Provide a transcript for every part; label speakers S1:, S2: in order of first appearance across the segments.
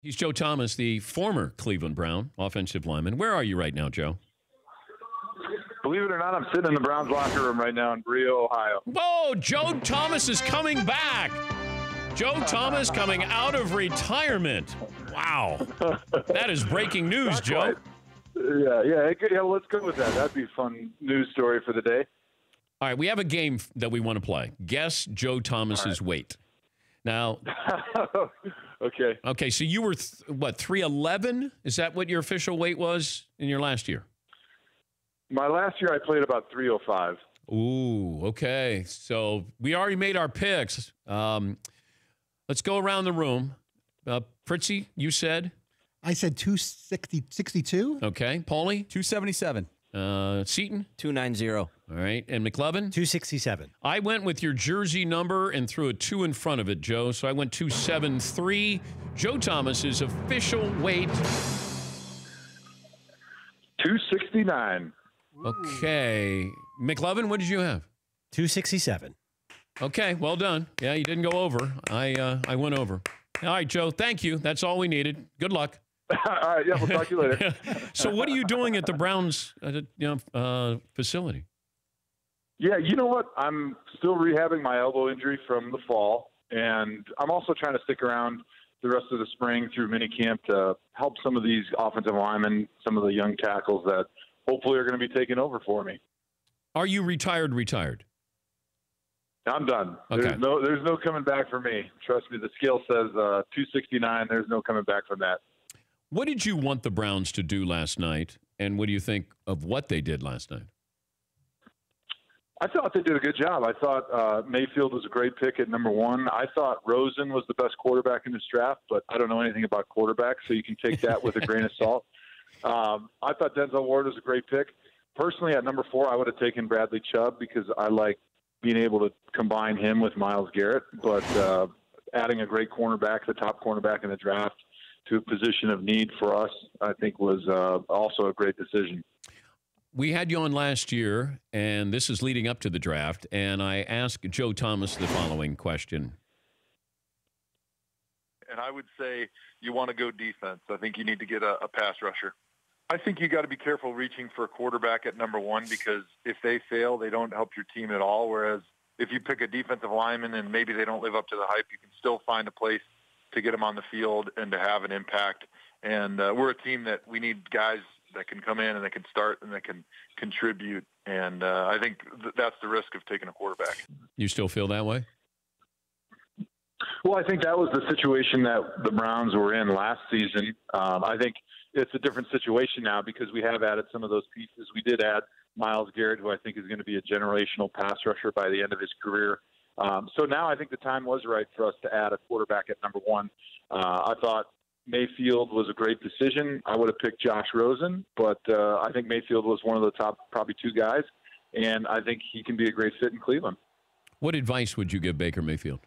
S1: He's Joe Thomas, the former Cleveland Brown offensive lineman. Where are you right now, Joe?
S2: Believe it or not, I'm sitting in the Browns locker room right now in Brio, Ohio.
S1: Whoa, Joe Thomas is coming back. Joe Thomas coming out of retirement. Wow. That is breaking news,
S2: Not
S1: Joe.
S2: quite. Yeah, let's go with that. That'd be a fun news story for the day.
S1: All right, we have a game that we want to play. Guess Joe Thomas's weight. Now,
S2: Okay,
S1: so you were, 311? Is that what your official weight was in your last year?
S2: my last year I played about 305.
S1: Ooh, okay. So we already made our picks. Let's go around the room. Fritzy, you said?
S3: I said 262.
S1: Okay. Paulie?
S4: 277.
S1: Seaton?
S5: 290.
S1: All right. And McLovin?
S3: 267.
S1: I went with your jersey number and threw a 2 in front of it, Joe. So I went 273. Joe Thomas's official weight.
S2: 269.
S1: Okay. McLovin, what did you have?
S3: 267.
S1: Okay, well done. Yeah, you didn't go over. I went over. All right, Joe, thank you. That's all we needed. Good luck.
S2: All right, yeah, we'll talk to you later.
S1: So what are you doing at the Browns facility?
S2: Yeah, you know what? I'm still rehabbing my elbow injury from the fall, and I'm also trying to stick around the rest of the spring through minicamp to help some of these offensive linemen, some of the young tackles that hopefully are going to be taking over for me.
S1: Are you retired?
S2: I'm done.
S1: Okay.
S2: There's no coming back for me. Trust me, the scale says 269. There's no coming back from that.
S1: What did you want the Browns to do last night, and what do you think of what they did last night?
S2: I thought they did a good job. I thought Mayfield was a great pick at number 1. I thought Rosen was the best quarterback in this draft, but I don't know anything about quarterbacks, so you can take that with a grain of salt. I thought Denzel Ward was a great pick. Personally, at number 4, I would have taken Bradley Chubb because I like being able to combine him with Myles Garrett, but adding a great cornerback, the top cornerback in the draft, to a position of need for us, I think was also a great decision.
S1: We had you on last year, and this is leading up to the draft, and I asked Joe Thomas the following question.
S6: And I would say you want to go defense. I think you need to get a pass rusher. I think you got to be careful reaching for a quarterback at number 1 because if they fail, they don't help your team at all. Whereas if you pick a defensive lineman and maybe they don't live up to the hype, you can still find a place to get them on the field and to have an impact. And we're a team that we need guys that can come in and that can start and that can contribute. And I think that's the risk of taking a quarterback.
S1: You still feel that way?
S2: Well, I think that was the situation that the Browns were in last season. I think it's a different situation now because we have added some of those pieces. We did add Myles Garrett, who I think is going to be a generational pass rusher by the end of his career. So now I think the time was right for us to add a quarterback at number 1. I thought Mayfield was a great decision. I would have picked Josh Rosen, but I think Mayfield was one of the top probably 2 guys, and I think he can be a great fit in Cleveland.
S1: What advice would you give Baker Mayfield?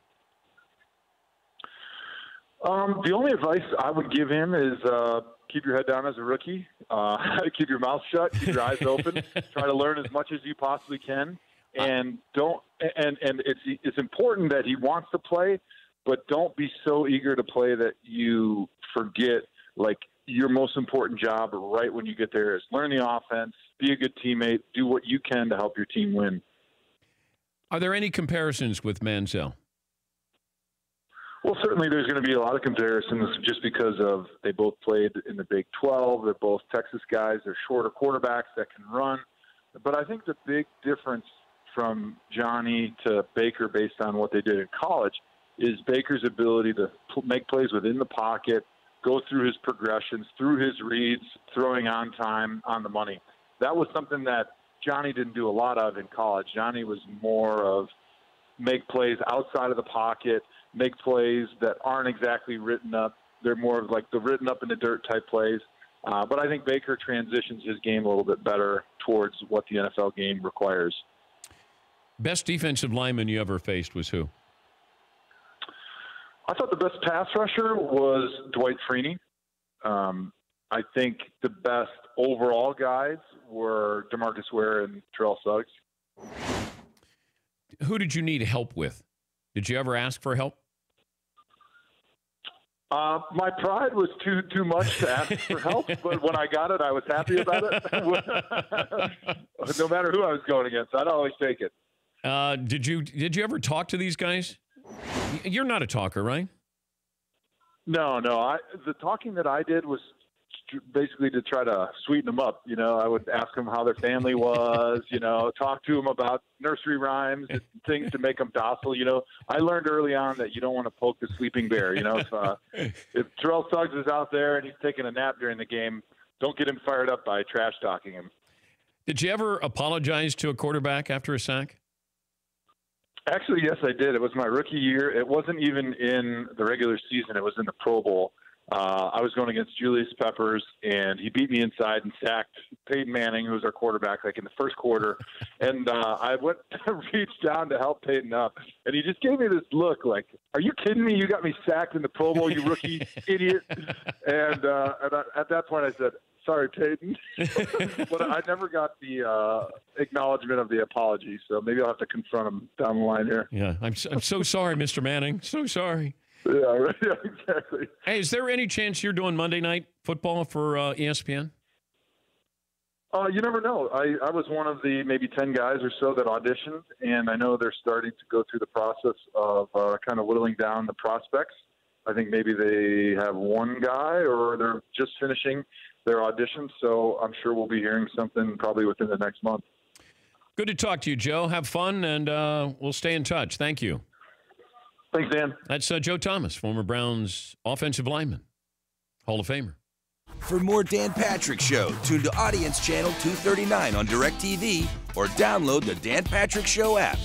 S2: The only advice I would give him is keep your head down as a rookie, keep your mouth shut, keep your eyes open, try to learn as much as you possibly can, and don't. And it's important that he wants to play, but don't be so eager to play that you forget like your most important job right when you get there is learn the offense, be a good teammate, do what you can to help your team win.
S1: Are there any comparisons with Manziel?
S2: Well, certainly there's going to be a lot of comparisons just because of they both played in the Big 12. They're both Texas guys. They're shorter quarterbacks that can run. But I think the big difference from Johnny to Baker based on what they did in college is Baker's ability to make plays within the pocket, go through his progressions, through his reads, throwing on time, on the money. That was something that Johnny didn't do a lot of in college. Johnny was more of make plays outside of the pocket, make plays that aren't exactly written up. They're more of like the written up in the dirt type plays. But I think Baker transitions his game a little bit better towards what the NFL game requires.
S1: Best defensive lineman you ever faced was who?
S2: I thought the best pass rusher was Dwight Freeney. I think the best overall guys were DeMarcus Ware and Terrell Suggs.
S1: Who did you need help with? Did you ever ask for help?
S2: My pride was too much to ask for help, but when I got it, I was happy about it. No matter who I was going against, I'd always take it.
S1: Did you ever talk to these guys? You're not a talker, right?
S2: No. The talking that I did was basically to try to sweeten them up. I would ask them how their family was, talk to them about nursery rhymes and things to make them docile. I learned early on that you don't want to poke the sleeping bear. If Terrell Suggs is out there and he's taking a nap during the game, don't get him fired up by trash talking him.
S1: Did you ever apologize to a quarterback after a sack?
S2: Actually, yes, I did. It was my rookie year. It wasn't even in the regular season. It was in the Pro Bowl. I was going against Julius Peppers, and he beat me inside and sacked Peyton Manning, who was our quarterback, in the first quarter. And I went to reach down to help Peyton up, and he just gave me this look like, "Are you kidding me? You got me sacked in the Pro Bowl, you rookie idiot." And at that point, I said, "Sorry, Peyton." But I never got the acknowledgement of the apology, so maybe I'll have to confront him down the line here.
S1: Yeah, I'm so sorry, Mr. Manning. So sorry.
S2: Yeah, exactly.
S1: Hey, is there any chance you're doing Monday Night Football for ESPN?
S2: You never know. I was one of the maybe 10 guys or so that auditioned, and I know they're starting to go through the process of kind of whittling down the prospects. I think maybe they have one guy, or they're just finishing their audition, so I'm sure we'll be hearing something probably within the next month.
S1: Good to talk to you, Joe. Have fun, and we'll stay in touch. Thank you.
S2: Thanks, Dan.
S1: That's Joe Thomas, former Browns offensive lineman, Hall of Famer.
S4: For more Dan Patrick Show, tune to Audience Channel 239 on DirecTV or download the Dan Patrick Show app.